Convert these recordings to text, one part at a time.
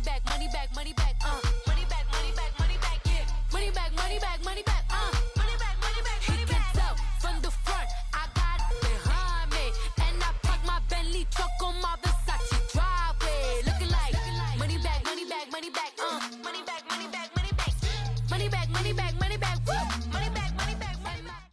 money back, money back, money back, money back, money back, money back, yeah. Money back, money back, money back, money back, money back, money back. He can tell from the front, I got it behind me, and I park my Bentley truck on my Versace driveway, looking like money back, money back, money back, money back, money back, money back, money back, money back, money back, woo, money back, money back, money back.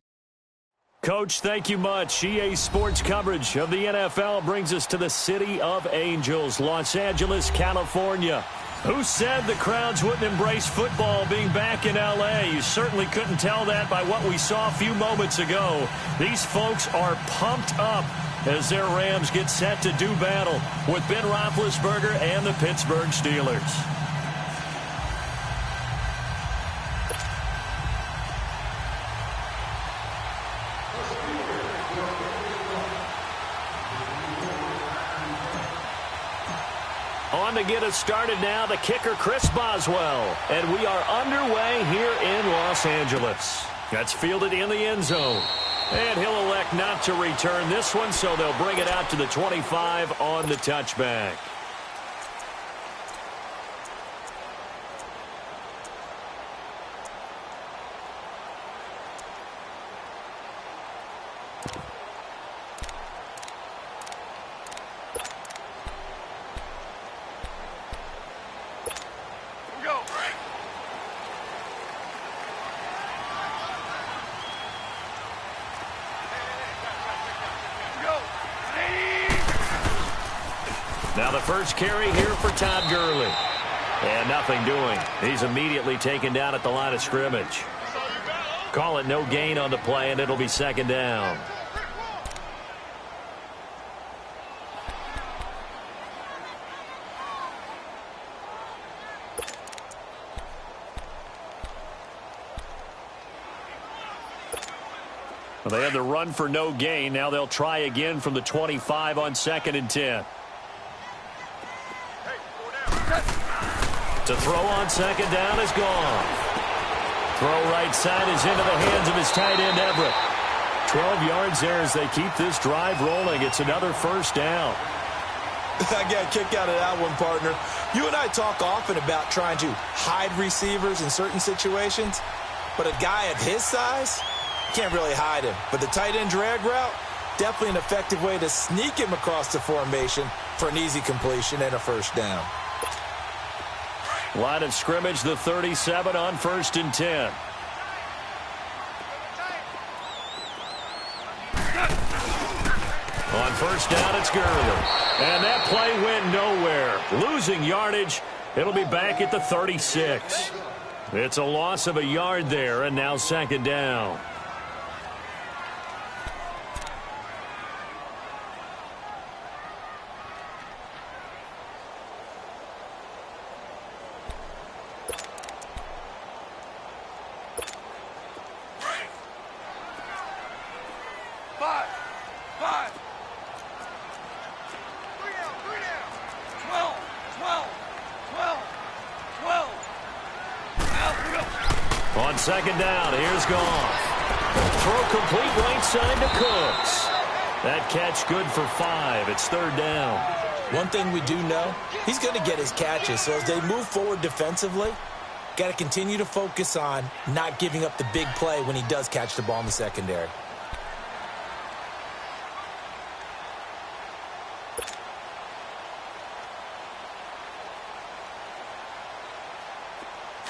Coach, thank you much. EA Sports coverage of the NFL brings us to the City of Angels, Los Angeles, California. Who said the crowds wouldn't embrace football being back in L.A.? You certainly couldn't tell that by what we saw a few moments ago. These folks are pumped up as their Rams get set to do battle with Ben Roethlisberger and the Pittsburgh Steelers. On to get us started now, the kicker, Chris Boswell. And we are underway here in Los Angeles. That's fielded in the end zone. And he'll elect not to return this one, so they'll bring it out to the 25 on the touchback. Now the first carry here for Todd Gurley. And nothing doing. He's immediately taken down at the line of scrimmage. Call it no gain on the play, and it'll be second down. Well, they had the run for no gain. Now they'll try again from the 25 on 2nd and 10. To throw on 2nd down is gone. Throw right side is into the hands of his tight end, Everett. 12 yards there as they keep this drive rolling. It's another first down. I got a kick out of that one, partner. You and I talk often about trying to hide receivers in certain situations, but a guy of his size, can't really hide him. But the tight end drag route, definitely an effective way to sneak him across the formation for an easy completion and a first down. Line of scrimmage, the 37 on 1st and 10. On first down, it's Gurley. And that play went nowhere. Losing yardage. It'll be back at the 36. It's a loss of a yard there, and now 2nd down. On 2nd down, here's Goff. Throw complete right side to Cooks. That catch good for 5. It's 3rd down. One thing we do know, he's going to get his catches. So as they move forward defensively, got to continue to focus on not giving up the big play when he does catch the ball in the secondary.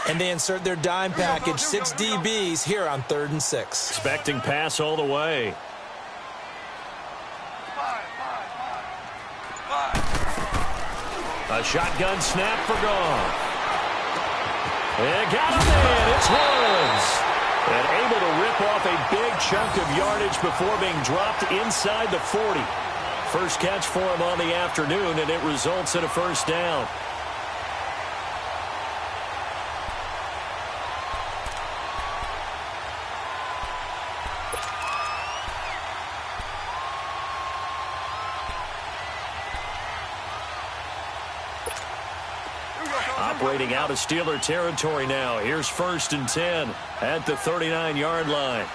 And they insert their dime package, 6 DBs here on 3rd and 6. Expecting pass all the way. A shotgun snap for Goff. And got him in. It's Woods. And able to rip off a big chunk of yardage before being dropped inside the 40. First catch for him on the afternoon, and it results in a first down. Operating out of Steeler territory now. Here's 1st and 10 at the 39-yard line.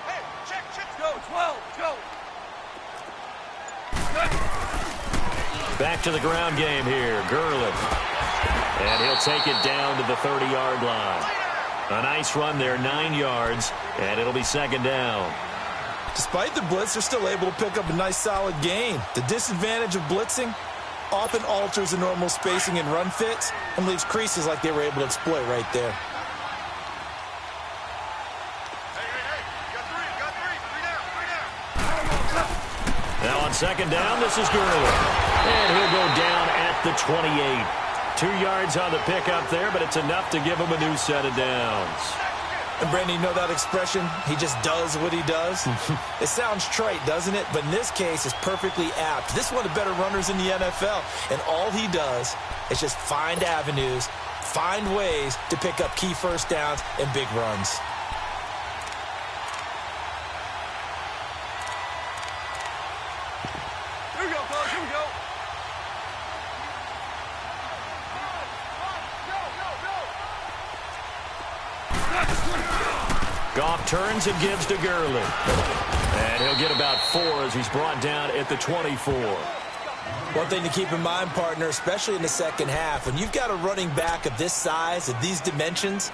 Hey, check, go, 12, go. Back to the ground game here. Gurley. And he'll take it down to the 30-yard line. A nice run there, 9 yards, and it'll be second down. Despite the blitz, they're still able to pick up a nice solid gain. The disadvantage of blitzing often alters the normal spacing and run fits and leaves creases like they were able to exploit right there. Now on second down, this is Gurley. And he'll go down at the 28. 2 yards on the pickup there, but it's enough to give him a new set of downs. And Brandon, you know that expression, he just does what he does? It sounds trite, doesn't it? But in this case, it's perfectly apt. This is one of the better runners in the NFL, and all he does is just find avenues, find ways to pick up key first downs and big runs. Here we go, fellas, here we go. Goff turns and gives to Gurley. And he'll get about 4 as he's brought down at the 24. One thing to keep in mind, partner, especially in the second half, when you've got a running back of this size, of these dimensions,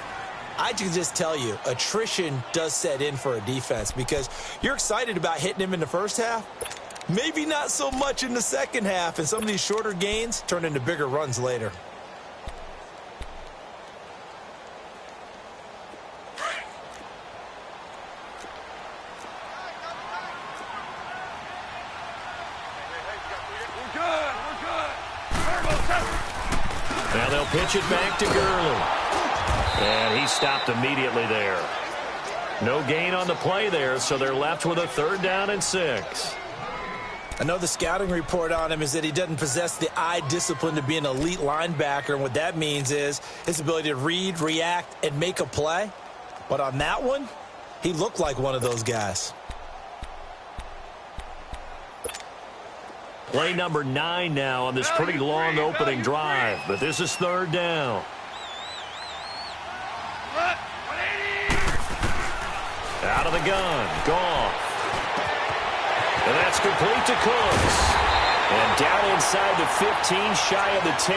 I can just tell you, attrition does set in for a defense because you're excited about hitting him in the first half. Maybe not so much in the second half, and some of these shorter gains turn into bigger runs later. Now they'll pitch it back to Gurley. And he stopped immediately there. No gain on the play there, so they're left with a 3rd down and 6. I know the scouting report on him is that he doesn't possess the eye discipline to be an elite linebacker, and what that means is his ability to read, react, and make a play. But on that one, he looked like one of those guys. Play number 9 now on this pretty long opening drive, but this is 3rd down. Out of the gun, Goff. And that's complete to Cooks. And down inside the 15, shy of the 10.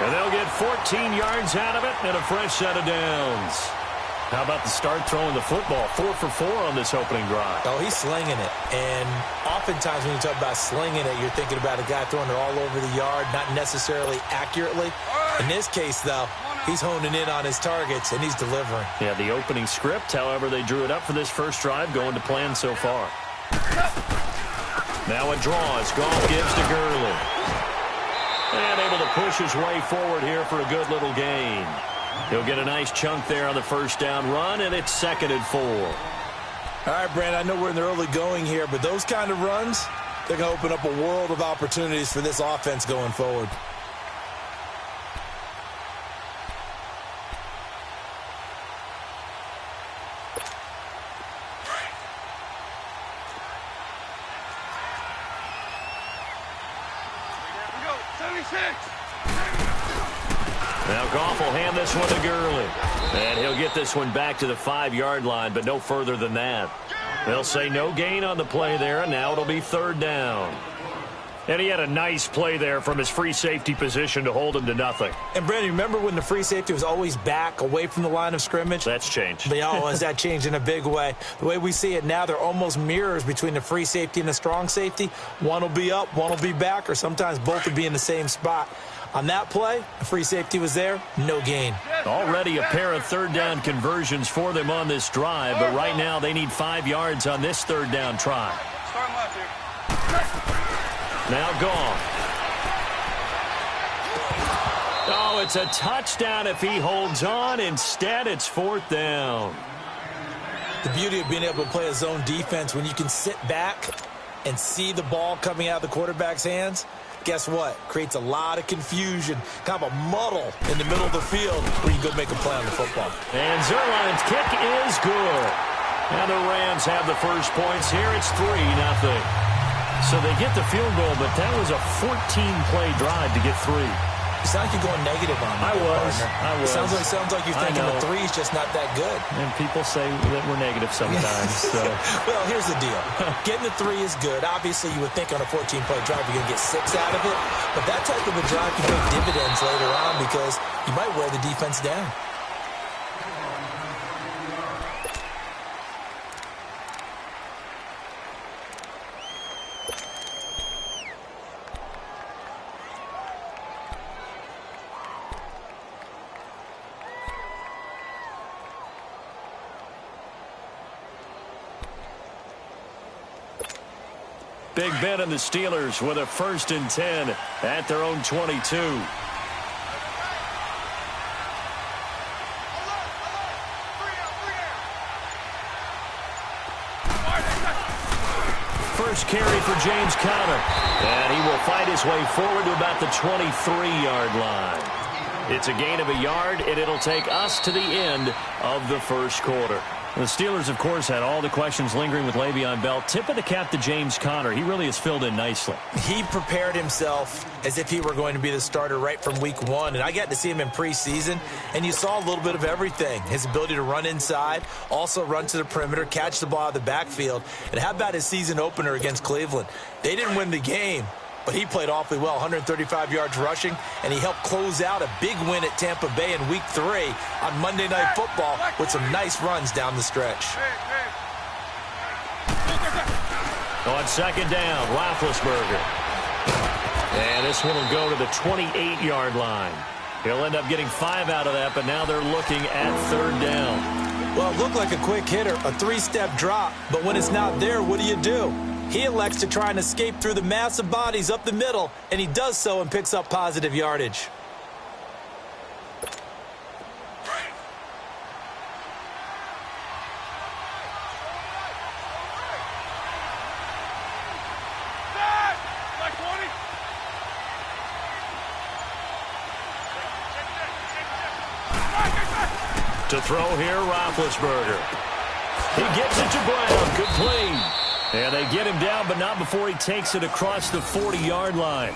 And they'll get 14 yards out of it and a fresh set of downs. How about the start throwing the football? 4 for 4 on this opening drive. Oh, he's slinging it. And oftentimes when you talk about slinging it, you're thinking about a guy throwing it all over the yard, not necessarily accurately. In this case, though, he's honing in on his targets, and he's delivering. Yeah, the opening script, however, they drew it up for this first drive, going to plan so far. Now a draw as Goff gives to Gurley. And able to push his way forward here for a good little gain. He'll get a nice chunk there on the first down run, and it's 2nd and 4. All right, Brandon, I know we're in the early going here, but those kind of runs, they're going to open up a world of opportunities for this offense going forward. Now Goff will hand this one to Gurley. And he'll get this one back to the 5-yard line, but no further than that. They'll say no gain on the play there, and now it'll be 3rd down. And he had a nice play there from his free safety position to hold him to nothing. And, Brandon, remember when the free safety was always back away from the line of scrimmage? That's changed. That changed in a big way. The way we see it now, they're almost mirrors between the free safety and the strong safety. One will be up, one will be back, or sometimes both will be in the same spot. On that play, the free safety was there, no gain. Already a pair of 3rd down conversions for them on this drive, but right now they need 5 yards on this 3rd down try. Start left here. Now Goff. Oh, it's a touchdown if he holds on. Instead, it's 4th down. The beauty of being able to play a zone defense when you can sit back and see the ball coming out of the quarterback's hands, guess what? Creates a lot of confusion, kind of a muddle in the middle of the field where you can go make a play on the football. And Zerline's kick is good. And the Rams have the first points here. It's 3-0. So they get the field goal, but that was a 14-play drive to get 3. You sound like you're going negative on me, partner. I was. It sounds like you're thinking the three's just not that good. And people say that we're negative sometimes. So. Well, here's the deal. Getting the three is good. Obviously, you would think on a 14-play drive you're going to get 6 out of it. But that type of a drive can pay dividends later on because you might wear the defense down. Big Ben and the Steelers with a 1st and 10 at their own 22. First carry for James Conner. And he will fight his way forward to about the 23-yard line. It's a gain of a yard, and it'll take us to the end of the first quarter. The Steelers, of course, had all the questions lingering with Le'Veon Bell. Tip of the cap to James Conner. He really has filled in nicely. He prepared himself as if he were going to be the starter right from week 1. And I got to see him in preseason, and you saw a little bit of everything. His ability to run inside, also run to the perimeter, catch the ball out of the backfield. And how about his season opener against Cleveland? They didn't win the game, but he played awfully well, 135 yards rushing, and he helped close out a big win at Tampa Bay in Week 3 on Monday Night Football with some nice runs down the stretch. On 2nd down, Roethlisberger. And this one will go to the 28-yard line. He'll end up getting 5 out of that, but now they're looking at 3rd down. Well, it looked like a quick hitter, a 3-step drop, but when it's not there, what do? He elects to try and escape through the mass of bodies up the middle, and he does so and picks up positive yardage. To throw here, Roethlisberger. He gets it to Brown. Good play. And they get him down, but not before he takes it across the 40-yard line.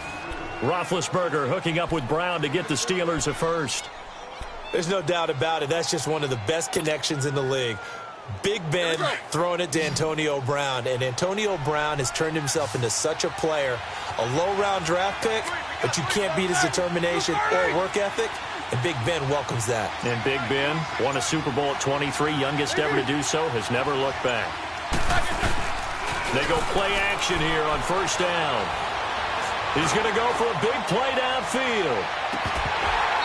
Roethlisberger hooking up with Brown to get the Steelers a first. There's no doubt about it. That's just one of the best connections in the league. Big Ben throwing it to Antonio Brown. And Antonio Brown has turned himself into such a player. A low-round draft pick, but you can't beat his determination or work ethic. And Big Ben welcomes that. And Big Ben won a Super Bowl at 23, youngest ever to do so, has never looked back. They go play action here on 1st down. He's going to go for a big play downfield.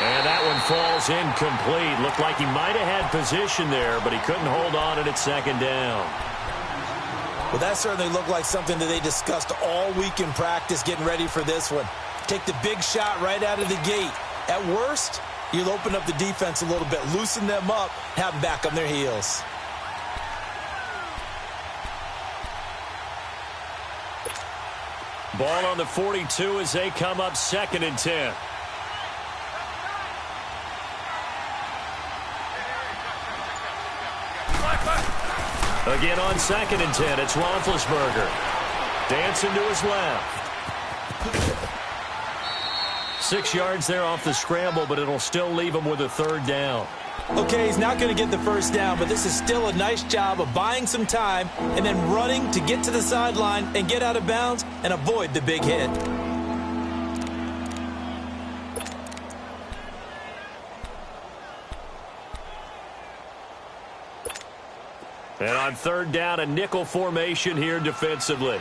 And that one falls incomplete. Looked like he might have had position there, but he couldn't hold on at 2nd down. Well, that certainly looked like something that they discussed all week in practice getting ready for this one. Take the big shot right out of the gate. At worst, you'll open up the defense a little bit, loosen them up, have them back on their heels. Ball on the 42 as they come up 2nd and 10. Again on 2nd and 10, it's Roethlisberger. Dancing to his left. 6 yards there off the scramble, but it'll still leave him with a 3rd down. Okay, he's not going to get the 1st down, but this is still a nice job of buying some time and then running to get to the sideline and get out of bounds and avoid the big hit. And on 3rd down, a nickel formation here defensively.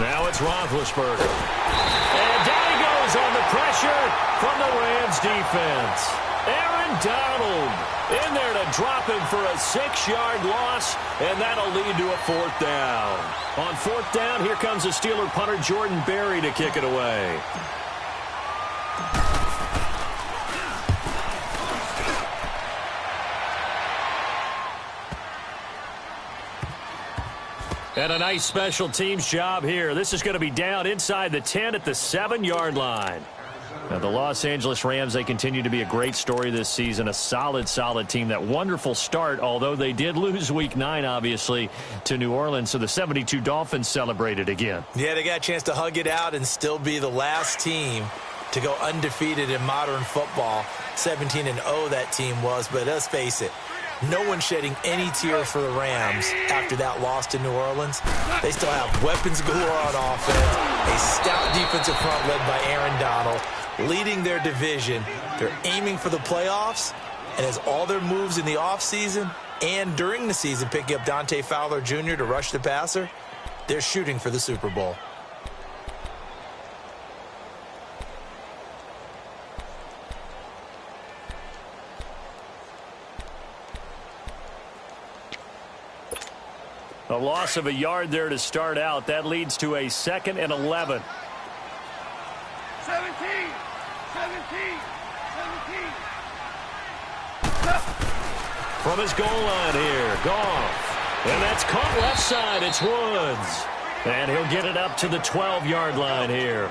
Now it's Roethlisberger. And down he goes on the pressure from the Rams defense. Aaron Donald in there to drop him for a 6-yard loss, and that'll lead to a 4th down. On 4th down, here comes the Steeler punter Jordan Berry to kick it away. And a nice special teams job here. This is going to be down inside the 10 at the 7-yard line. Now, the Los Angeles Rams, they continue to be a great story this season, a solid team. That wonderful start, although they did lose Week 9, obviously, to New Orleans. So the 72 Dolphins celebrated again. Yeah, they got a chance to hug it out and still be the last team to go undefeated in modern football. 17-0 that team was, but let's face it, no one shedding any tears for the Rams after that loss to New Orleans. They still have weapons galore on offense, a stout defensive front led by Aaron Donald, leading their division. They're aiming for the playoffs, and as all their moves in the offseason and during the season, picking up Dante Fowler Jr. to rush the passer, they're shooting for the Super Bowl. A loss of a yard there to start out. That leads to a 2nd and 11. 17. From his goal line here, Goff. And that's caught left side. It's Woods. And he'll get it up to the 12-yard line here.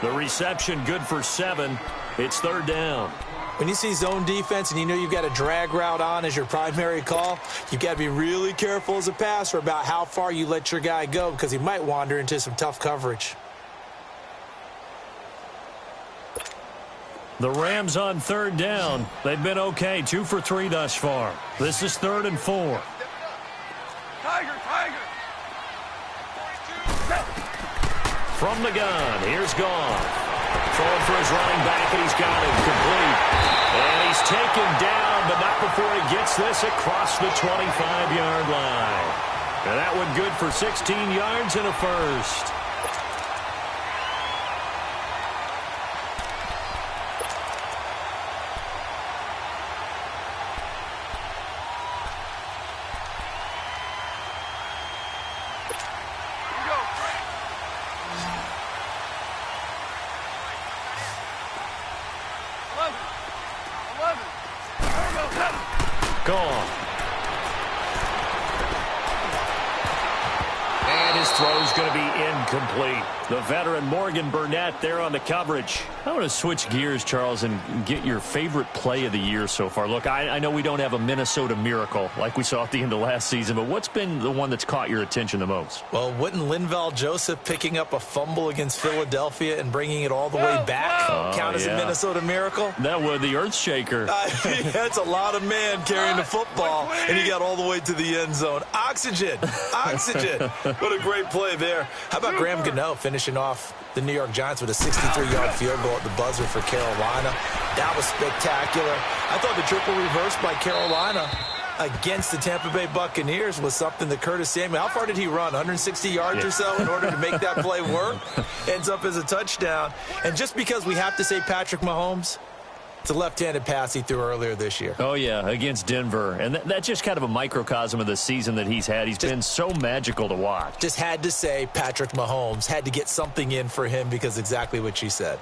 The reception good for 7. It's 3rd down. When you see zone defense and you know you've got a drag route on as your primary call, you've got to be really careful as a passer about how far you let your guy go because he might wander into some tough coverage. The Rams on 3rd down. They've been okay, 2 for 3 thus far. This is 3rd and 4. Tiger. From the gun, here's Goff. Throwing for his running back, and he's got him complete. And he's taken down, but not before he gets this across the 25-yard line. And that one good for 16 yards and a first. Gone. And his throw's going to be incomplete. The veteran Morgan Burnett there on the coverage. I want to switch gears, Charles, and get your favorite play of the year so far. Look, I know we don't have a Minnesota miracle like we saw at the end of last season, but what's been the one that's caught your attention the most? Well, wouldn't Linval Joseph picking up a fumble against Philadelphia and bringing it all the way back count as a Minnesota miracle? That was the earth shaker. That's a lot of man carrying the football, and he got all the way to the end zone. Oxygen. What a great play there. How about Graham Gano finishing off the New York Giants with a 63-yard field goal at the buzzer for Carolina? That was spectacular. I thought the triple reverse by Carolina against the Tampa Bay Buccaneers was something that Curtis Samuel, how far did he run? 160 yards or so in order to make that play work? Ends up as a touchdown. And just because we have to say Patrick Mahomes, it's a left-handed pass he threw earlier this year. Oh, yeah, against Denver. And that's just kind of a microcosm of the season that he's had. He's been so magical to watch. Just had to say Patrick Mahomes. Had to get something in for him because exactly what she said.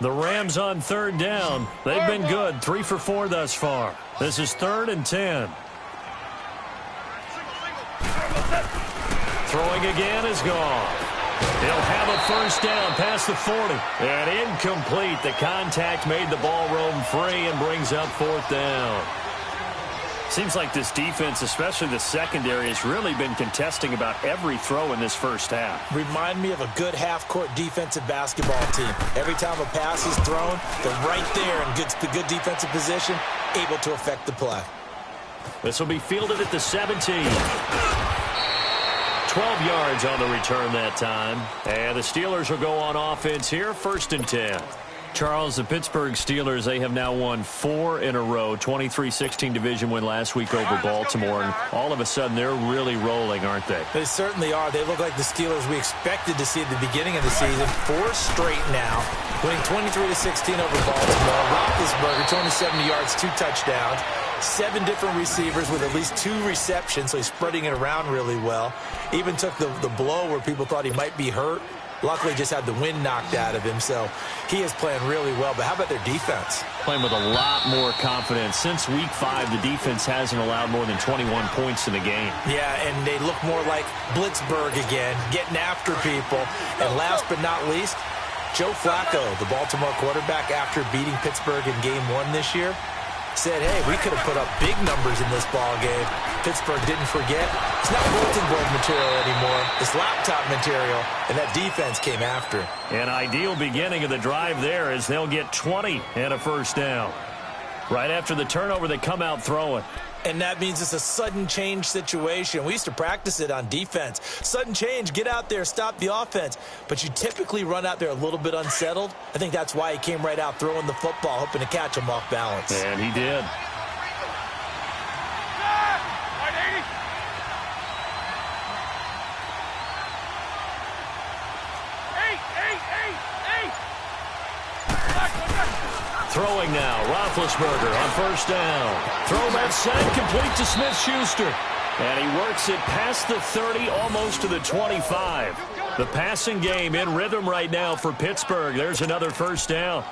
The Rams on 3rd down. They've been good. 3 for 4 thus far. This is 3rd and 10. Throwing again is gone. He'll have a first down past the 40. And incomplete. The contact made the ball roam free and brings up 4th down. Seems like this defense, especially the secondary, has really been contesting about every throw in this first half. Remind me of a good half-court defensive basketball team. Every time a pass is thrown, they're right there in good defensive position, able to affect the play. This will be fielded at the 17. 12 yards on the return that time. And the Steelers will go on offense here, 1st and 10. Charles, the Pittsburgh Steelers, they have now won 4 in a row. 23-16 division win last week over Baltimore. And all of a sudden, they're really rolling, aren't they? They certainly are. They look like the Steelers we expected to see at the beginning of the season. 4 straight now, winning 23-16 over Baltimore. Roethlisberger, 270 yards, 2 touchdowns. 7 different receivers with at least 2 receptions, so he's spreading it around really well. Even took the blow where people thought he might be hurt. Luckily, just had the wind knocked out of him, so he is playing really well. But how about their defense? Playing with a lot more confidence. Since Week 5, the defense hasn't allowed more than 21 points in the game. Yeah, and they look more like Blitzburg again, getting after people. And last but not least, Joe Flacco, the Baltimore quarterback, after beating Pittsburgh in Game 1 this year, said, hey, we could have put up big numbers in this ball game. Pittsburgh didn't forget. It's not bulletin board material anymore. It's laptop material, and that defense came after. An ideal beginning of the drive there as they'll get 20 and a first down. Right after the turnover, they come out throwing. And that means it's a sudden change situation. We used to practice it on defense. Sudden change, get out there, stop the offense. But you typically run out there a little bit unsettled. I think that's why he came right out throwing the football, hoping to catch him off balance. And he did. Throwing now, Roethlisberger on first down. Throw left side, complete to Smith-Schuster. And he works it past the 30, almost to the 25. The passing game in rhythm right now for Pittsburgh. There's another first down.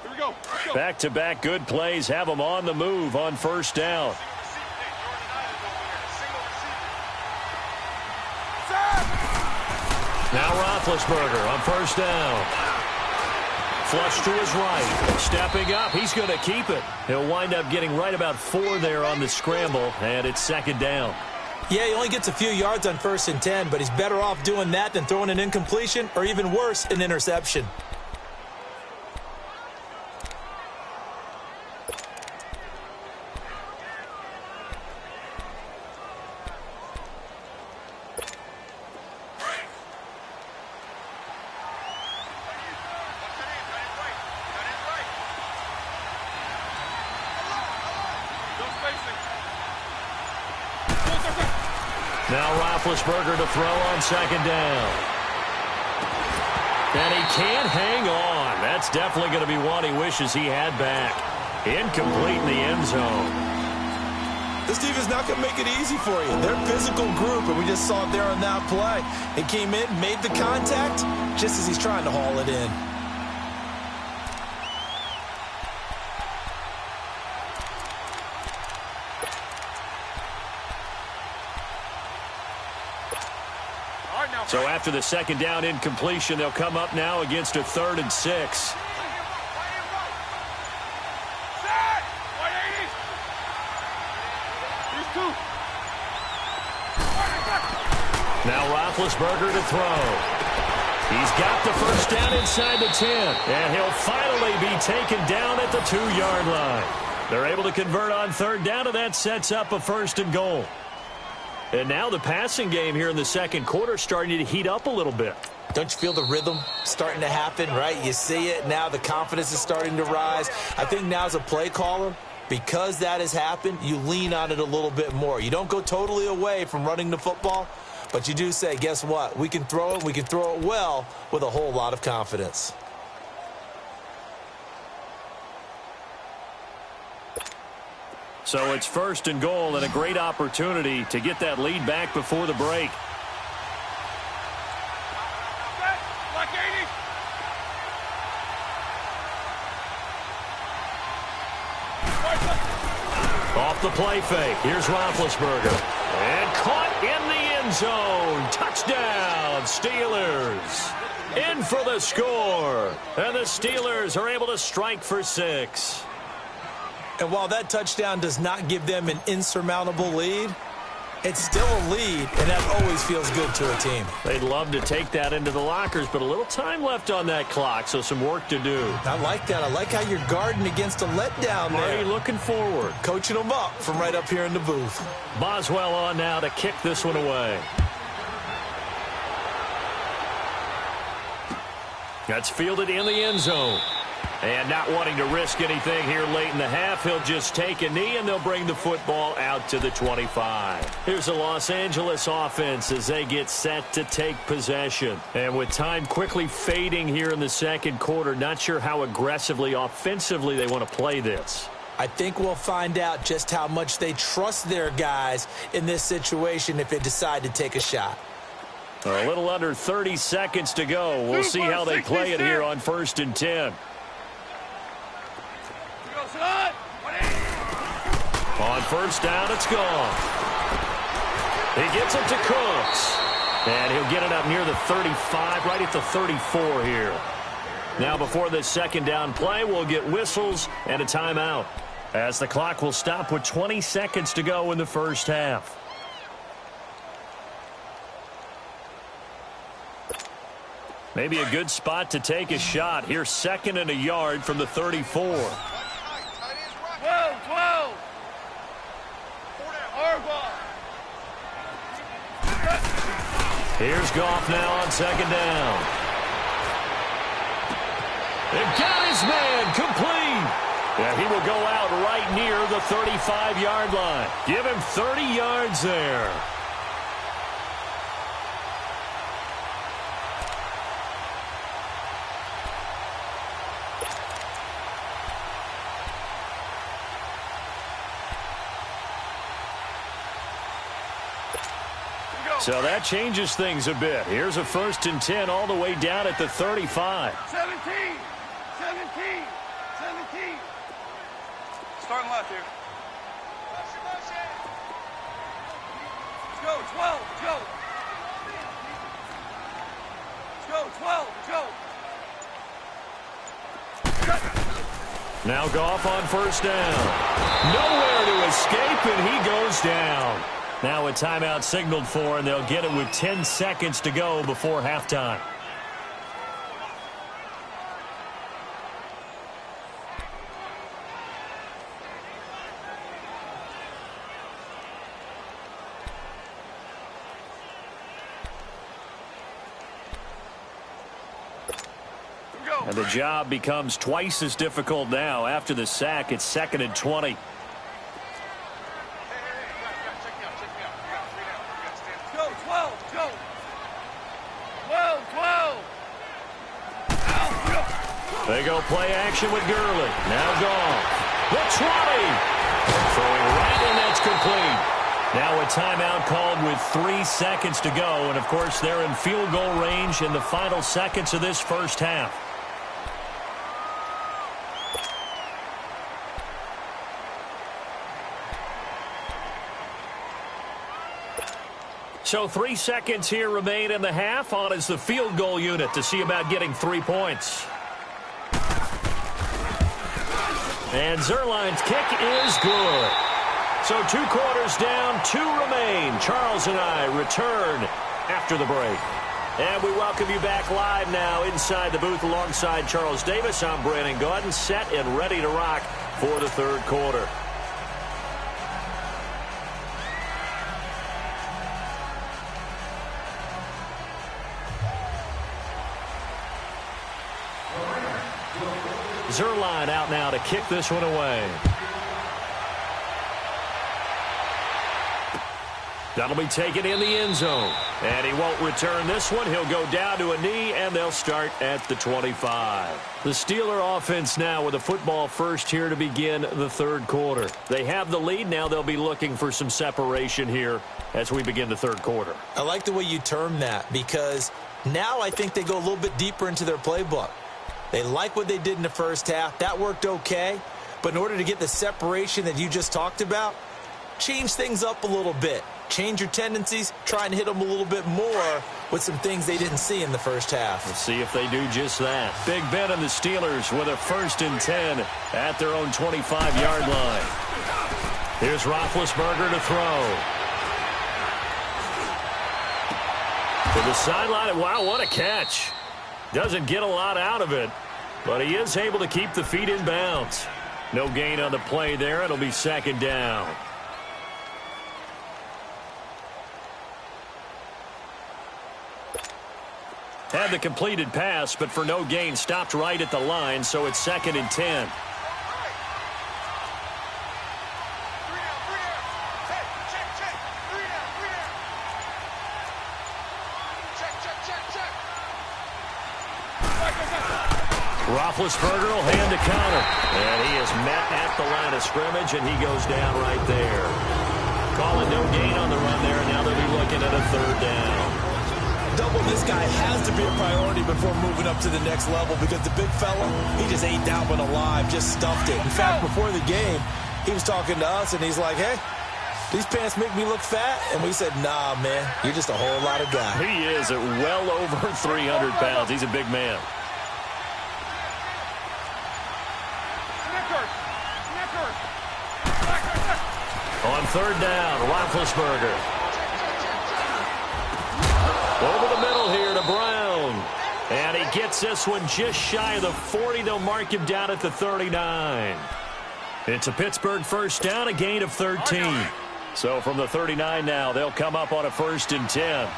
Here we go. Back-to-back good plays have them on the move on first down. Now Roethlisberger on first down. Flush to his right. Stepping up. He's going to keep it. He'll wind up getting right about 4 there on the scramble, and it's second down. Yeah, he only gets a few yards on 1st and 10, but he's better off doing that than throwing an incompletion or even worse, an interception. Now Roethlisberger to throw on second down. And he can't hang on. That's definitely going to be one he wishes he had back. Incomplete in the end zone. This defense not going to make it easy for you. They're a physical group, and we just saw it there on that play. It came in, made the contact, just as he's trying to haul it in. So after the second down incompletion, they'll come up now against a 3rd and 6. Now Roethlisberger to throw. He's got the first down inside the 10. And he'll finally be taken down at the 2-yard line. They're able to convert on 3rd down, and that sets up a 1st and goal. And now the passing game here in the second quarter starting to heat up a little bit. Don't you feel the rhythm starting to happen, right? You see it now. The confidence is starting to rise. I think now as a play caller, because that has happened, you lean on it a little bit more. You don't go totally away from running the football, but you do say, guess what? We can throw it. We can throw it well with a whole lot of confidence. So it's 1st and goal and a great opportunity to get that lead back before the break. Off the play fake. Here's Roethlisberger. And caught in the end zone. Touchdown, Steelers. In for the score. And the Steelers are able to strike for 6. And while that touchdown does not give them an insurmountable lead, it's still a lead, and that always feels good to a team. They'd love to take that into the lockers, but a little time left on that clock, so some work to do. I like that. I like how you're guarding against a letdown there. Already looking forward. Coaching them up from right up here in the booth. Boswell on now to kick this one away. That's fielded in the end zone. And not wanting to risk anything here late in the half, he'll just take a knee, and they'll bring the football out to the 25. Here's the Los Angeles offense as they get set to take possession. And with time quickly fading here in the second quarter, not sure how aggressively, offensively they want to play this. I think we'll find out just how much they trust their guys in this situation if they decide to take a shot. A little under 30 seconds to go. We'll see how they play it here on 1st and 10. On first down, it's gone. He gets it to Cooks. And he'll get it up near the 35, right at the 34 here. Now before this second down play, we'll get whistles and a timeout, as the clock will stop with 20 seconds to go in the first half. Maybe a good spot to take a shot. Here's 2nd and a yard from the 34. 12. Here's Goff now on 2nd down. They've got his man complete. Yeah, he will go out right near the 35-yard line. Give him 30 yards there. So that changes things a bit. Here's a 1st and 10 all the way down at the 35. 17. Starting left here. Let's go, 12. Let's go, 12. Now Goff on 1st down. Nowhere to escape, and he goes down. Now a timeout signaled for, and they'll get it with 10 seconds to go before halftime. And the job becomes twice as difficult now. After the sack, it's 2nd and 20. They go play action with Gurley. Now Goff. The 20. Throwing right, and that's complete. Now a timeout called with 3 seconds to go. And, of course, they're in field goal range in the final seconds of this first half. So 3 seconds here remain in the half. On is the field goal unit to see about getting 3 points. And Zerline's kick is good. So 2 quarters down, 2 remain. Charles and I return after the break. And we welcome you back live now inside the booth alongside Charles Davis. I'm Brandon Gaudin, set and ready to rock for the 3rd quarter. Zerline out now to kick this one away. That'll be taken in the end zone. And he won't return this one. He'll go down to a knee, and they'll start at the 25. The Steeler offense now with a football first here to begin the 3rd quarter. They have the lead. Now they'll be looking for some separation here as we begin the 3rd quarter. I like the way you term that, because now I think they go a little bit deeper into their playbook. They like what they did in the first half. That worked okay. But in order to get the separation that you just talked about, change things up a little bit. Change your tendencies. Try and hit them a little bit more with some things they didn't see in the first half. We'll see if they do just that. Big Ben and the Steelers with a 1st and 10 at their own 25-yard line. Here's Roethlisberger to throw. To the sideline. Wow, what a catch. Doesn't get a lot out of it, but he is able to keep the feet in bounds. No gain on the play there. It'll be 2nd down. Had the completed pass, but for no gain, stopped right at the line, so it's 2nd and 10. Roethlisberger will hand the counter. And he is met at the line of scrimmage, and he goes down right there. Calling no gain on the run there, and now they'll be looking at a 3rd down. Double this guy has to be a priority before moving up to the next level, because the big fella, he just ate that one alive, just stuffed it. In fact, before the game, he was talking to us, and he's like, hey, These pants make me look fat. And we said, nah, man, you're just a whole lot of guy. He is at well over 300 pounds. He's a big man. On third down, Roethlisberger. Over the middle here to Brown. And he gets this one just shy of the 40. They'll mark him down at the 39. It's a Pittsburgh first down, a gain of 13. So from the 39 now, they'll come up on a 1st and 10.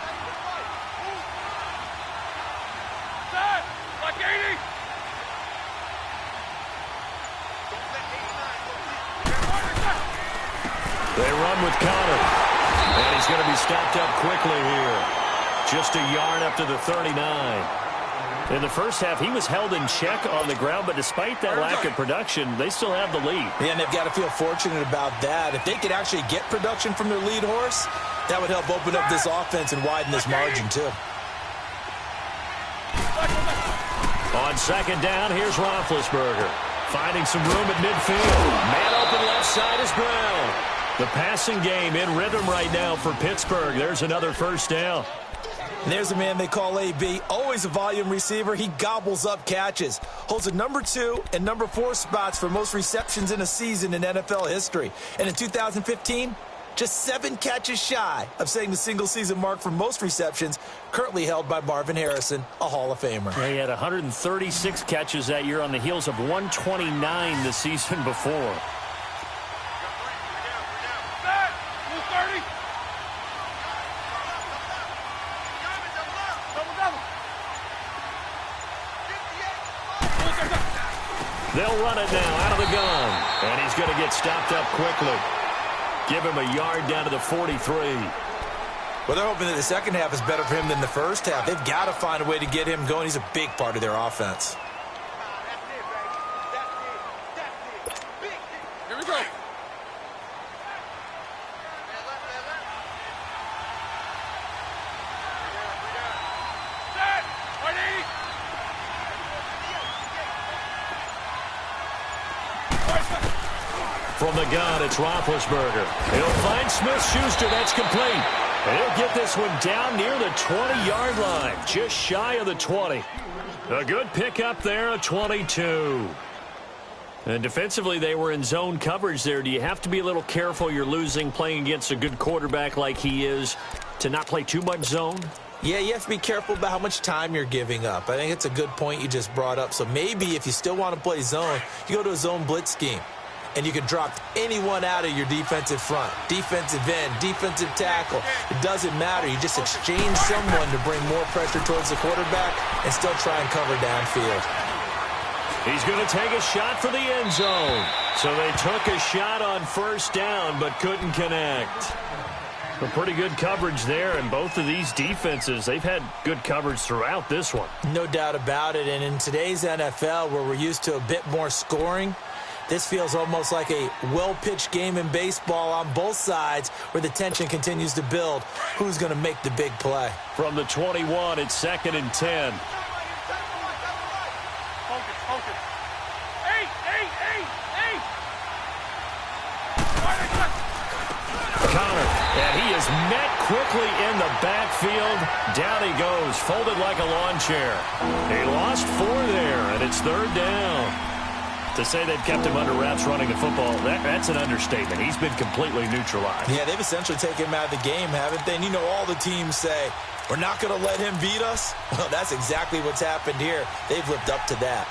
They run with Connor. And he's going to be stopped up quickly here. Just a yard up to the 39. In the first half, he was held in check on the ground, but despite that lack of production, they still have the lead. Yeah, and they've got to feel fortunate about that. If they could actually get production from their lead horse, that would help open up this offense and widen this margin, too. On second down, here's Roethlisberger. Finding some room at midfield. Man open left side is Brown. The passing game in rhythm right now for Pittsburgh. There's another first down. And there's a man they call AB, always a volume receiver. He gobbles up catches, holds the number 2 and number 4 spots for most receptions in a season in NFL history. And in 2015, just 7 catches shy of setting the single-season mark for most receptions, currently held by Marvin Harrison, a Hall of Famer. He had 136 catches that year on the heels of 129 the season before. They'll run it now out of the gun. And he's going to get stopped up quickly. Give him a yard down to the 43. Well, they're hoping that the second half is better for him than the first half. They've got to find a way to get him going. He's a big part of their offense. Here we go. From the gun, it's Roethlisberger. He'll find Smith-Schuster. That's complete. And he'll get this one down near the 20-yard line, just shy of the 20. A good pickup there, a 22. And defensively, they were in zone coverage there. Do you have to be a little careful you're losing playing against a good quarterback like he is to not play too much zone? Yeah, you have to be careful about how much time you're giving up. I think it's a good point you just brought up. So maybe if you still want to play zone, you go to a zone blitz scheme. And you can drop anyone out of your defensive front, defensive end, defensive tackle. It doesn't matter. You just exchange someone to bring more pressure towards the quarterback and still try and cover downfield. He's going to take a shot for the end zone. So they took a shot on first down but couldn't connect. A pretty good coverage there, and both of these defenses, they've had good coverage throughout this one. No doubt about it. And in today's NFL, where we're used to a bit more scoring, this feels almost like a well-pitched game in baseball on both sides where the tension continues to build. Who's going to make the big play? From the 21, it's 2nd and 10. Focus. Eight. Connor, and he is met quickly in the backfield. Down he goes, folded like a lawn chair. He lost 4 there, and it's 3rd down. To say they've kept him under wraps running the football, that's an understatement. He's been completely neutralized. Yeah, they've essentially taken him out of the game, haven't they? And you know all the teams say, we're not going to let him beat us. Well, that's exactly what's happened here. They've lived up to that.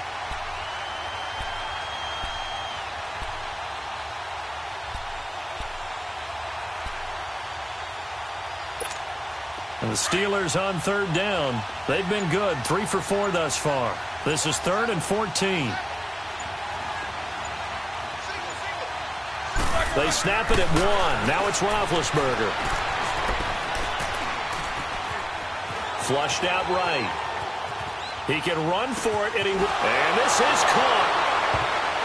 And the Steelers on 3rd down. They've been good, 3 for 4 thus far. This is 3rd and 14. They snap it at 1. Now it's Roethlisberger. Flushed out right. He can run for it, and this is caught.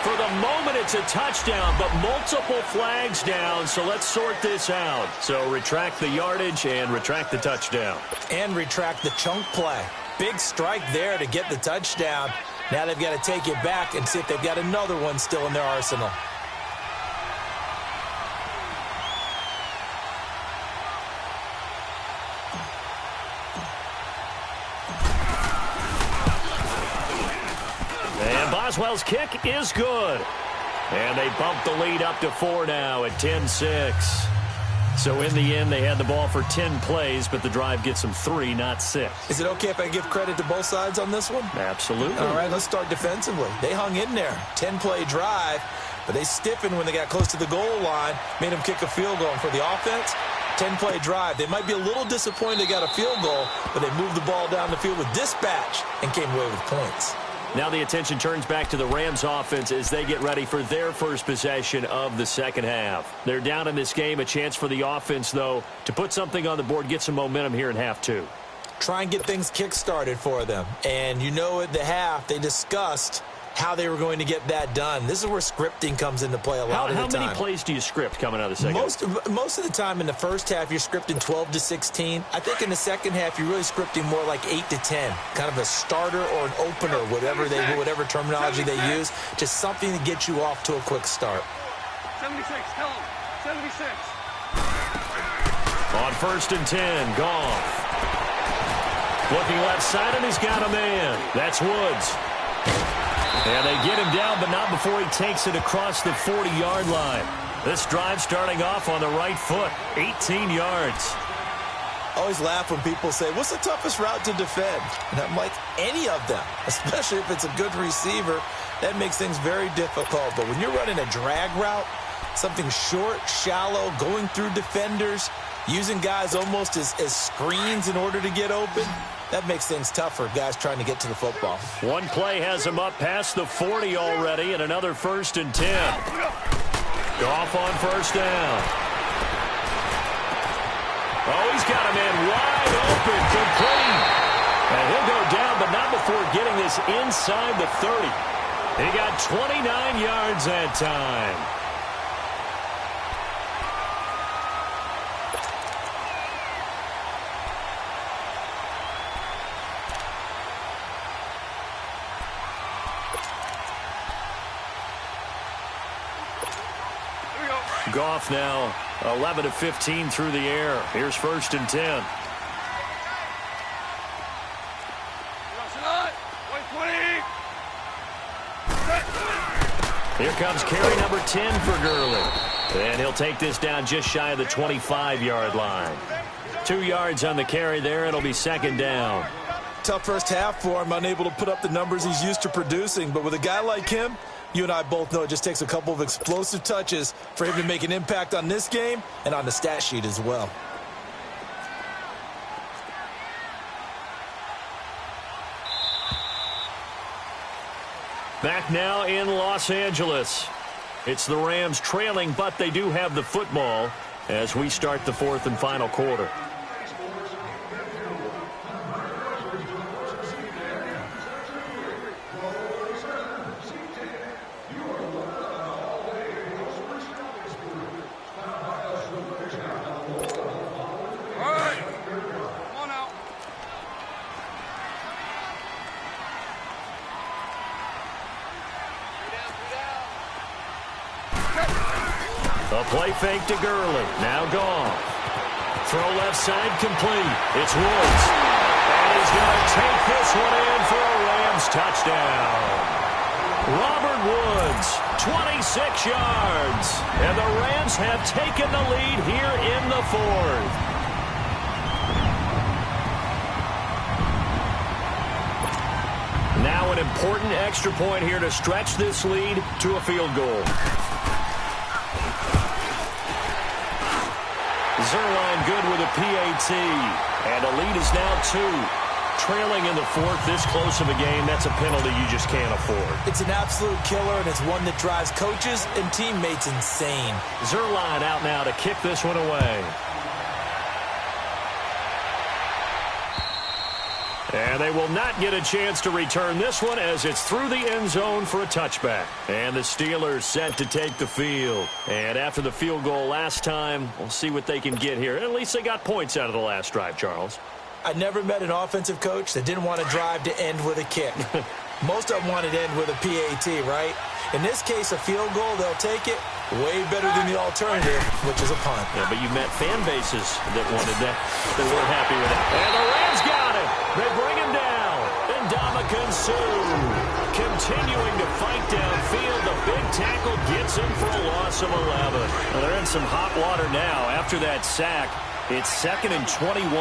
For the moment, it's a touchdown, but multiple flags down, so let's sort this out. So retract the yardage and retract the touchdown. And retract the chunk play. Big strike there to get the touchdown. Now they've got to take it back and see if they've got another one still in their arsenal. Boswell's kick is good. And they bump the lead up to 4 now at 10-6. So in the end, they had the ball for 10 plays, but the drive gets them 3, not 6. Is it okay if I give credit to both sides on this one? Absolutely. All right, let's start defensively. They hung in there. 10-play drive, but they stiffened when they got close to the goal line, made them kick a field goal. And for the offense, 10-play drive. They might be a little disappointed they got a field goal, but they moved the ball down the field with dispatch and came away with points. Now the attention turns back to the Rams offense as they get ready for their first possession of the second half. They're down in this game. A chance for the offense, though, to put something on the board, get some momentum here in half 2. Try and get things kick-started for them. And you know at the half, they discussed how they were going to get that done. This is where scripting comes into play a lot of the time. How many plays do you script coming out of the second half? Most of the time in the first half, you're scripting 12 to 16. I think in the second half, you're really scripting more like 8 to 10. Kind of a starter or an opener, whatever terminology they use. Just something to get you off to a quick start. 76, tell him. 76. On 1st and 10, Goff. Looking left side, and he's got a man. That's Woods. And they get him down, but not before he takes it across the 40-yard line. This drive starting off on the right foot, 18 yards. I always laugh when people say, what's the toughest route to defend? And I'm like, any of them, especially if it's a good receiver. That makes things very difficult. But when you're running a drag route, something short, shallow, going through defenders, using guys almost as screens in order to get open, that makes things tough for guys trying to get to the football. One play has him up past the 40 already, and another 1st and 10. Goff on 1st down. Oh, he's got a man wide open, complete. And he'll go down, but not before getting this inside the 30. He got 29 yards that time. Goff now 11 of 15 through the air. Here's 1st and 10. Here comes carry number 10 for Gurley. And he'll take this down just shy of the 25-yard line. 2 yards on the carry there. It'll be 2nd down. Tough first half for him, unable to put up the numbers he's used to producing. But with a guy like him, you and I both know it just takes a couple of explosive touches for him to make an impact on this game and on the stat sheet as well. Back now in Los Angeles. It's the Rams trailing, but they do have the football as we start the 4th and final quarter. A play fake to Gurley. Now Goff. Throw left side complete. It's Woods. And he's going to take this one in for a Rams touchdown. Robert Woods, 26 yards. And the Rams have taken the lead here in the 4th. Now an important extra point here to stretch this lead to a field goal. Zerline good with a PAT. And the lead is now 2. Trailing in the 4th, this close of a game, that's a penalty you just can't afford. It's an absolute killer, and it's one that drives coaches and teammates insane. Zerline out now to kick this one away. And they will not get a chance to return this one as it's through the end zone for a touchback. And the Steelers set to take the field. And after the field goal last time, we'll see what they can get here. At least they got points out of the last drive, Charles. I never met an offensive coach that didn't want to drive to end with a kick. Most of them wanted to end with a PAT, right? In this case, a field goal, they'll take it. Way better than the alternative, which is a punt. Yeah, but you met fan bases that wanted that. They weren't happy with it. And the Rams got it. They bring him down. And Ndamukong Suh continuing to fight loss of 11. Well, they're in some hot water now. After that sack, it's 2nd and 21.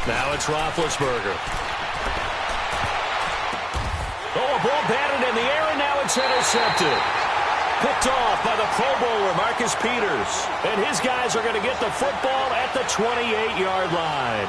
Now it's Roethlisberger. Oh, a ball batted in the air, and now it's intercepted. Picked off by the Pro Bowler, Marcus Peters. And his guys are going to get the football at the 28-yard line.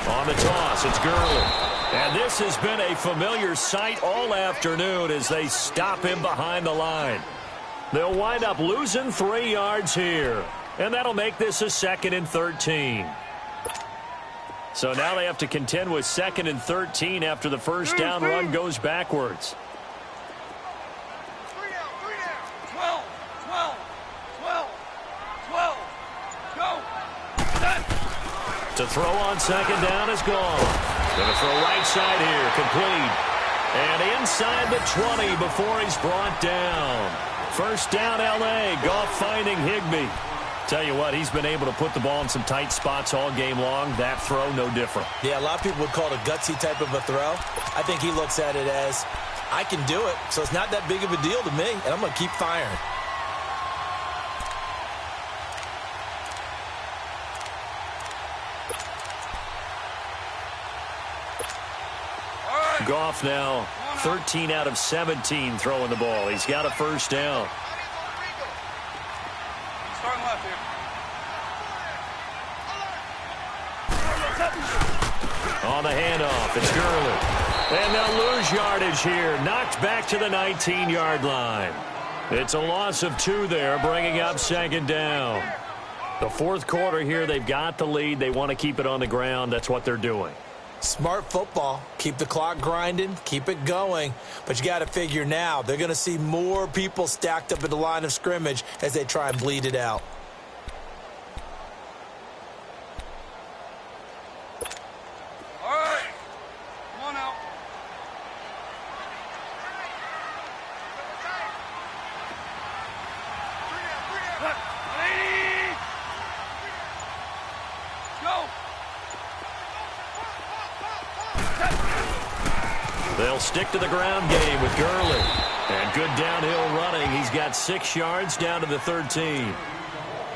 On the toss, it's Gurley. And this has been a familiar sight all afternoon as they stop him behind the line. They'll wind up losing 3 yards here. And that'll make this a 2nd and 13. So now they have to contend with 2nd and 13 after the first down run goes backwards. 3 down, 12, 12, 12, 12, go. To throw on 2nd down is gone. Going to throw right side here, complete. And inside the 20 before he's brought down. First down, L.A. Goff finding Higbee. Tell you what, he's been able to put the ball in some tight spots all game long. That throw, no different. Yeah, a lot of people would call it a gutsy type of a throw. I think he looks at it as, I can do it, so it's not that big of a deal to me, and I'm going to keep firing. Goff now 13 out of 17 throwing the ball. He's got a first down. Starting left here. On the handoff, it's Gurley. And they'll lose yardage here. Knocked back to the 19-yard line. It's a loss of 2 there, bringing up 2nd down. The 4th quarter here, they've got the lead. They want to keep it on the ground. That's what they're doing. Smart football. Keep the clock grinding. Keep it going. But you got to figure now, they're going to see more people stacked up at the line of scrimmage as they try and bleed it out. All right. Come on out. Go. They'll stick to the ground game with Gurley. And good downhill running. He's got 6 yards down to the 13.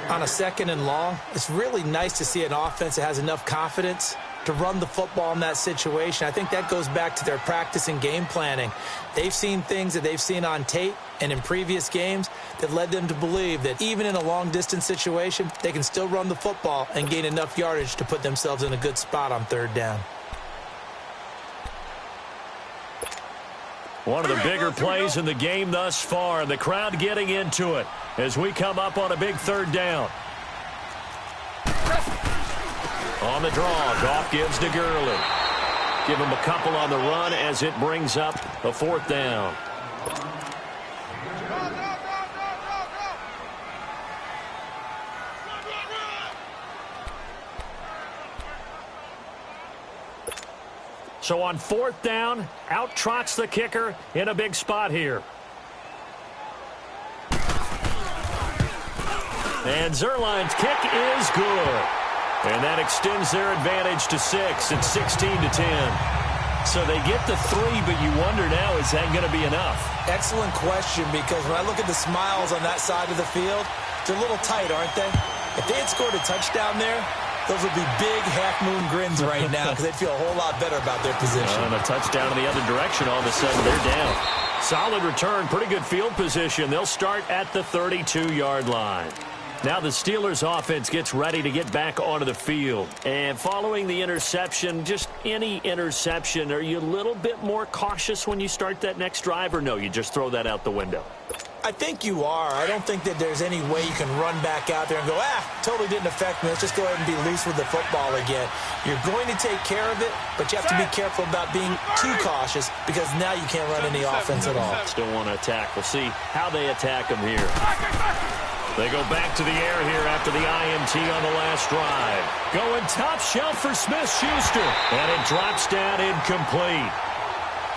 On a 2nd and long, it's really nice to see an offense that has enough confidence to run the football in that situation. I think that goes back to their practice and game planning. They've seen things that they've seen on tape and in previous games that led them to believe that even in a long-distance situation, they can still run the football and gain enough yardage to put themselves in a good spot on 3rd down. One of the bigger plays in the game thus far, and the crowd getting into it as we come up on a big 3rd down. On the draw, Goff gives to Gurley. Give him a couple on the run as it brings up a 4th down. So on 4th down, out trots the kicker in a big spot here. And Zerline's kick is good. And that extends their advantage to 6. It's 16-10. So they get the 3, but you wonder now, is that going to be enough? Excellent question, because when I look at the smiles on that side of the field, they're a little tight, aren't they? If they had scored a touchdown there, those would be big half-moon grins right now because they'd feel a whole lot better about their position. And a touchdown in the other direction, all of a sudden they're down. Solid return, pretty good field position. They'll start at the 32-yard line. Now the Steelers offense gets ready to get back onto the field. And following the interception, just any interception, are you a little bit more cautious when you start that next drive, or no, you just throw that out the window? I think you are. I don't think that there's any way you can run back out there and go, totally didn't affect me. Let's just go ahead and be loose with the football again. You're going to take care of it, but you have to be careful about being too cautious because now you can't run any offense at all. Still want to attack. We'll see how they attack them here. They go back to the air here after the INT on the last drive. Going top shelf for Smith-Schuster, and it drops down incomplete.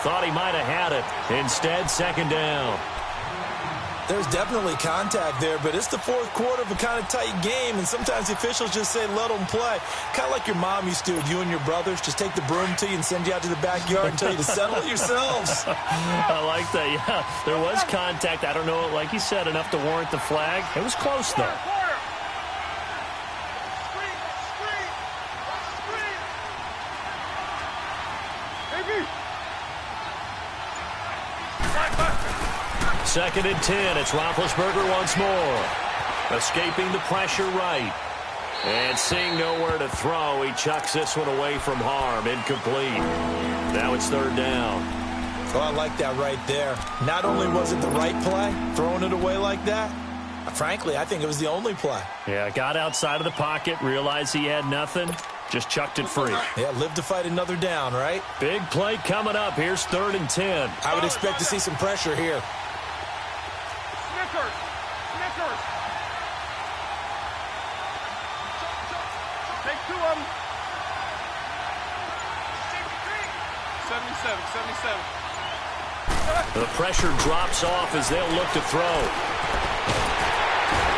Thought he might have had it. Instead, second down. There's definitely contact there, but it's the fourth quarter of a kind of tight game, and sometimes the officials just say, let them play. Kind of like your mom used to with you and your brothers. Just take the broom to you and send you out to the backyard and tell you to settle it yourselves. I like that, yeah. There was contact. I don't know, like you said, enough to warrant the flag. It was close, though. Second and 10. It's Roethlisberger once more. Escaping the pressure right. And seeing nowhere to throw, he chucks this one away from harm. Incomplete. Now it's third down. Oh, I like that right there. Not only was it the right play, throwing it away like that, frankly, I think it was the only play. Yeah, got outside of the pocket, realized he had nothing, just chucked it free. Yeah, live to fight another down, right? Big play coming up. Here's third and 10. I would expect to see some pressure here. Snickers. Take two of them. 77. The pressure drops off as they'll look to throw.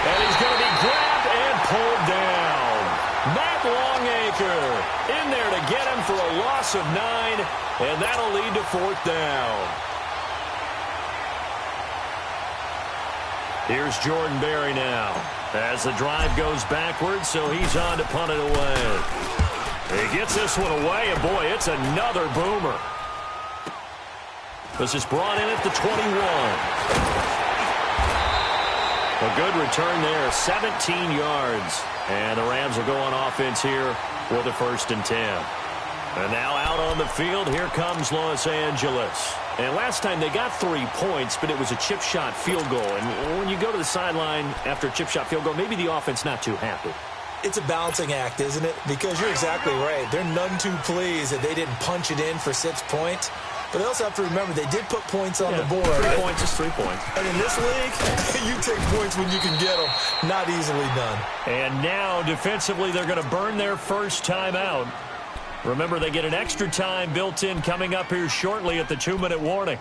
And he's going to be grabbed and pulled down. Matt Longacre in there to get him for a loss of 9, and that'll lead to fourth down. Here's Jordan Berry now as the drive goes backwards, so he's on to punt it away. He gets this one away, and boy, it's another boomer. This is brought in at the 21. A good return there, 17 yards. And the Rams will go on offense here with a first and 10. And now out on the field, here comes Los Angeles. And last time they got 3 points, but it was a chip shot field goal. And when you go to the sideline after a chip shot field goal, maybe the offense not too happy. It's a balancing act, isn't it? Because you're exactly right. They're none too pleased that they didn't punch it in for 6 points. But they also have to remember they did put points on the board. 3 points is 3 points. And in this league, you take points when you can get them. Not easily done. And now, defensively, they're going to burn their first timeout. Remember, they get an extra time built in coming up here shortly at the 2-minute warning.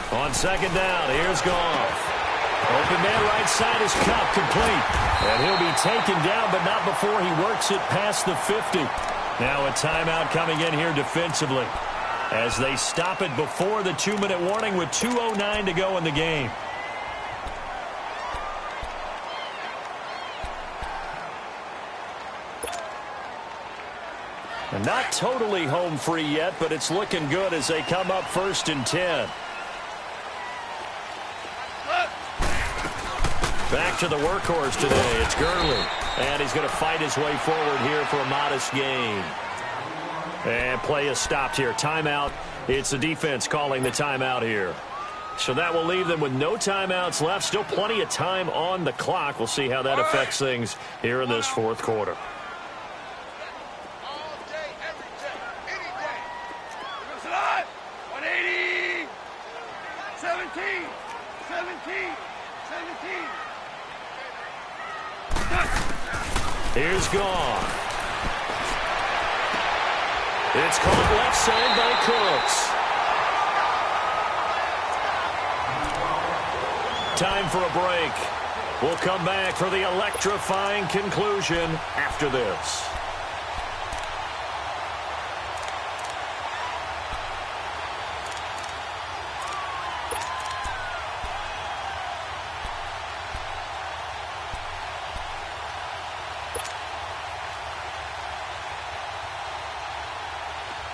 On second down, here's Goff. Open man right side is Cup, complete. And he'll be taken down, but not before he works it past the 50. Now a timeout coming in here defensively as they stop it before the 2-minute warning with 2:09 to go in the game. And not totally home free yet, but it's looking good as they come up first and 10. Back to the workhorse today. It's Gurley. And he's going to fight his way forward here for a modest gain. And play is stopped here. Timeout. It's the defense calling the timeout here. So that will leave them with no timeouts left. Still plenty of time on the clock. We'll see how that affects things here in this fourth quarter. All day, every day, any day. Goes alive. 180. 17. 17. 17. Here's Goff. It's caught left side by Cooks. Time for a break. We'll come back for the electrifying conclusion after this.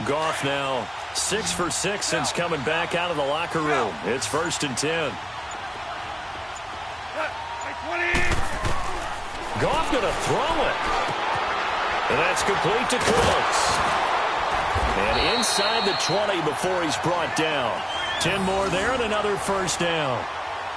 Goff now 6 for 6 since coming back out of the locker room. It's 1st and 10. Goff going to throw it. And that's complete to Cooks. And inside the 20 before he's brought down. 10 more there and another first down.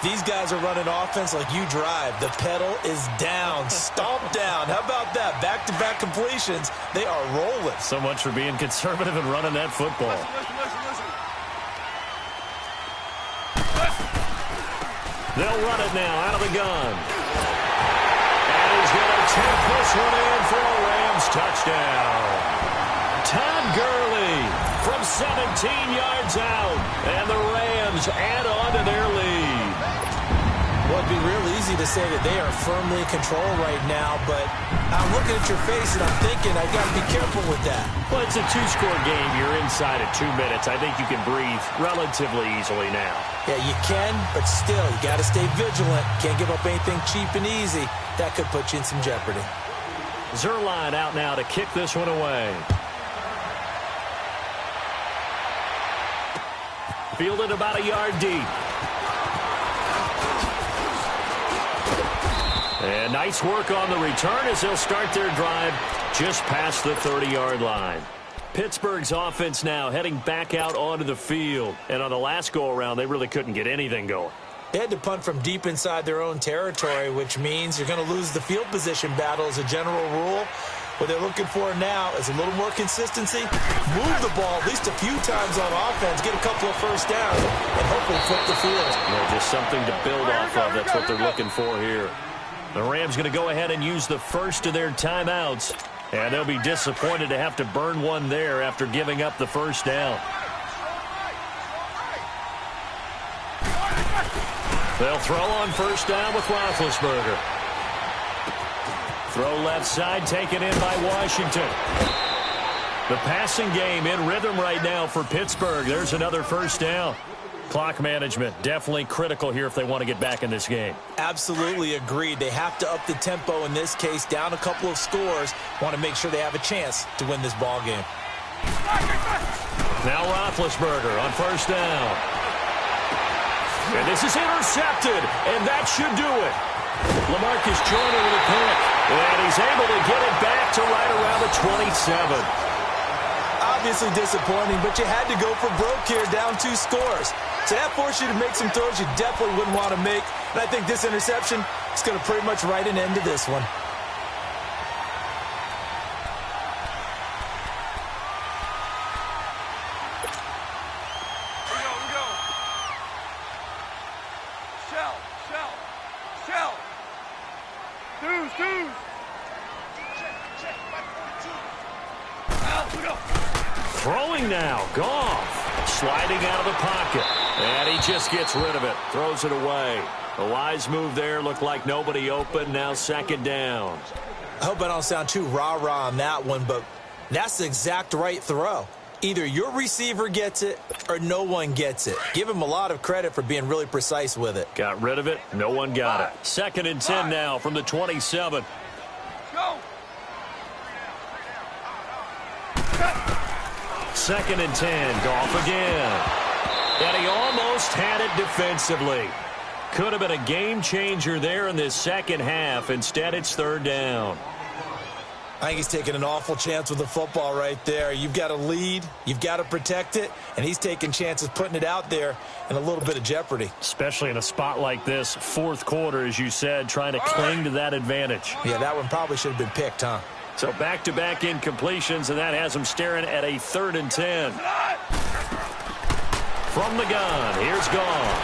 These guys are running offense like you drive. The pedal is down, stomped down. How about that? Back-to-back completions. They are rolling. So much for being conservative and running that football. They'll run it now out of the gun. And he's going to take this one in for a Rams touchdown. Todd Gurley from 17 yards out. And the Rams add on to their lead. Well, it'd be real easy to say that they are firmly in control right now, but I'm looking at your face and I'm thinking I've got to be careful with that. Well, it's a 2-score game. You're inside at 2 minutes. I think you can breathe relatively easily now. Yeah, you can, but still, you got to stay vigilant. Can't give up anything cheap and easy. That could put you in some jeopardy. Zuerlein out now to kick this one away. Fielded about a yard deep. And nice work on the return as they'll start their drive just past the 30-yard line. Pittsburgh's offense now heading back out onto the field. And on the last go-around, they really couldn't get anything going. They had to punt from deep inside their own territory, which means you're going to lose the field position battle as a general rule. What they're looking for now is a little more consistency. Move the ball at least a few times on offense, get a couple of first downs, and hopefully flip the field. Yeah, just something to build off of. That's what they're looking for here. The Rams going to go ahead and use the first of their timeouts. And they'll be disappointed to have to burn one there after giving up the first down. They'll throw on first down with Roethlisberger. Throw left side, taken in by Washington. The passing game in rhythm right now for Pittsburgh. There's another first down. Clock management definitely critical here if they want to get back in this game. Absolutely agreed. They have to up the tempo in this case, down a couple of scores. Want to make sure they have a chance to win this ball game. Now Roethlisberger on first down. And this is intercepted, and that should do it. LaMarcus Joyner with a pick, and he's able to get it back to right around the 27. Obviously disappointing, but you had to go for broke here, down 2 scores. So that forced you to make some throws you definitely wouldn't want to make. And I think this interception is going to pretty much write an end to this one. Throwing now, Goff sliding out of the pocket, and he just gets rid of it, throws it away. A wise move there, looked like nobody open, now second down. I hope I don't sound too rah-rah on that one, but that's the exact right throw. Either your receiver gets it or no one gets it. Give him a lot of credit for being really precise with it. Got rid of it, no one got it. 2nd and 10 now from the 27. Go! 2nd and 10, Goff again. And he almost had it defensively. Could have been a game changer there in this second half. Instead, it's 3rd down. I think he's taking an awful chance with the football right there. You've got to lead, you've got to protect it, and he's taking chances putting it out there in a little bit of jeopardy. Especially in a spot like this, 4th quarter, as you said, trying to cling to that advantage. Yeah, that one probably should have been picked, huh? So back-to-back incompletions, and that has him staring at a 3rd and 10. From the gun, here's Goff.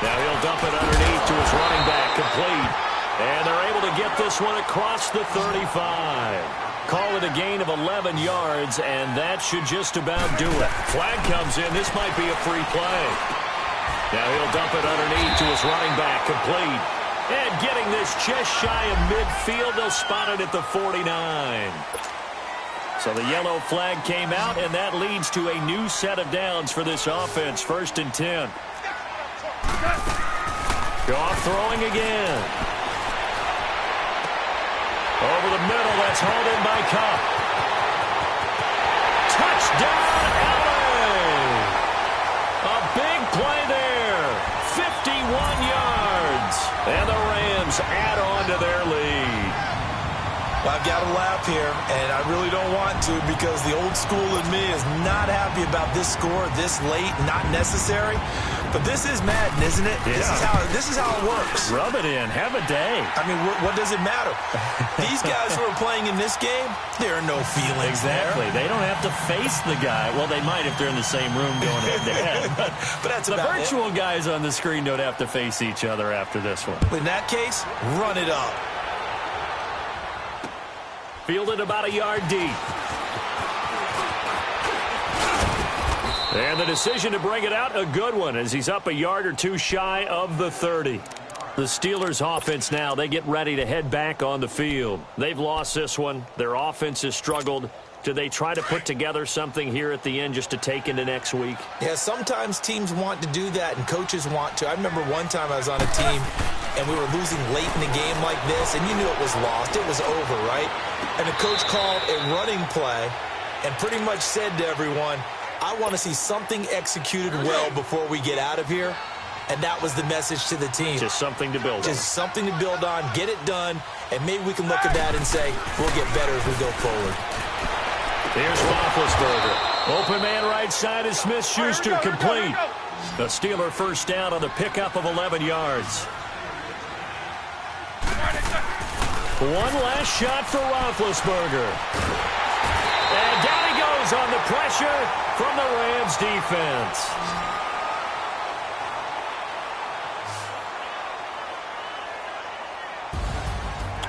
Now he'll dump it underneath to his running back, complete. And they're able to get this one across the 35. Call it a gain of 11 yards, and that should just about do it. Flag comes in. This might be a free play. Now he'll dump it underneath to his running back, complete. And getting this just shy of midfield, they'll spot it at the 49. So the yellow flag came out, and that leads to a new set of downs for this offense. 1st and 10. Goff throwing again. Over the middle, that's hauled in by Cup. down alley. A big play there. 51 yards. And the Rams add on to their lead. Well, I've got to laugh here, and I really don't want to because the old school in me is not happy about this score this late, not necessary. But this is Madden, isn't it? Yeah. This is how it works. Rub it in. Have a day. I mean, what does it matter? These guys who are playing in this game, there are no feelings Exactly. there. They don't have to face the guy. Well, they might if they're in the same room going head-to-head. But that's the about virtual guys on the screen don't have to face each other after this one. In that case, run it up. Fielded about a yard deep. And the decision to bring it out, a good one, as he's up a yard or two shy of the 30. The Steelers' offense now, they get ready to head back on the field. They've lost this one. Their offense has struggled. Do they try to put together something here at the end just to take into next week? Yeah, sometimes teams want to do that and coaches want to. I remember one time I was on a team and we were losing late in a game like this, and you knew it was lost. It was over, right? And the coach called a running play and pretty much said to everyone, I want to see something executed well before we get out of here. And that was the message to the team. Just something to build on. Just something to build on, get it done, and maybe we can look at that and say, we'll get better as we go forward. Here's Roethlisberger. Open man right side is Smith-Schuster, complete. The Steeler first down on the pickup of 11 yards. One last shot for Roethlisberger. And down he goes on the pressure from the Rams defense.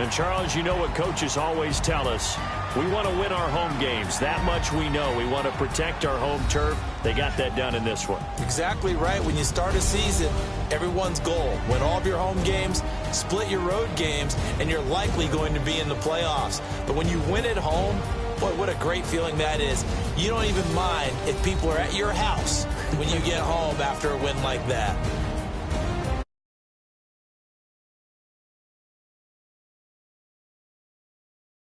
And, Charles, you know what coaches always tell us. We want to win our home games. That much we know. We want to protect our home turf. They got that done in this one. Exactly right. When you start a season, everyone's goal, win all of your home games, split your road games, and you're likely going to be in the playoffs. But when you win at home, boy, what a great feeling that is. You don't even mind if people are at your house when you get home after a win like that.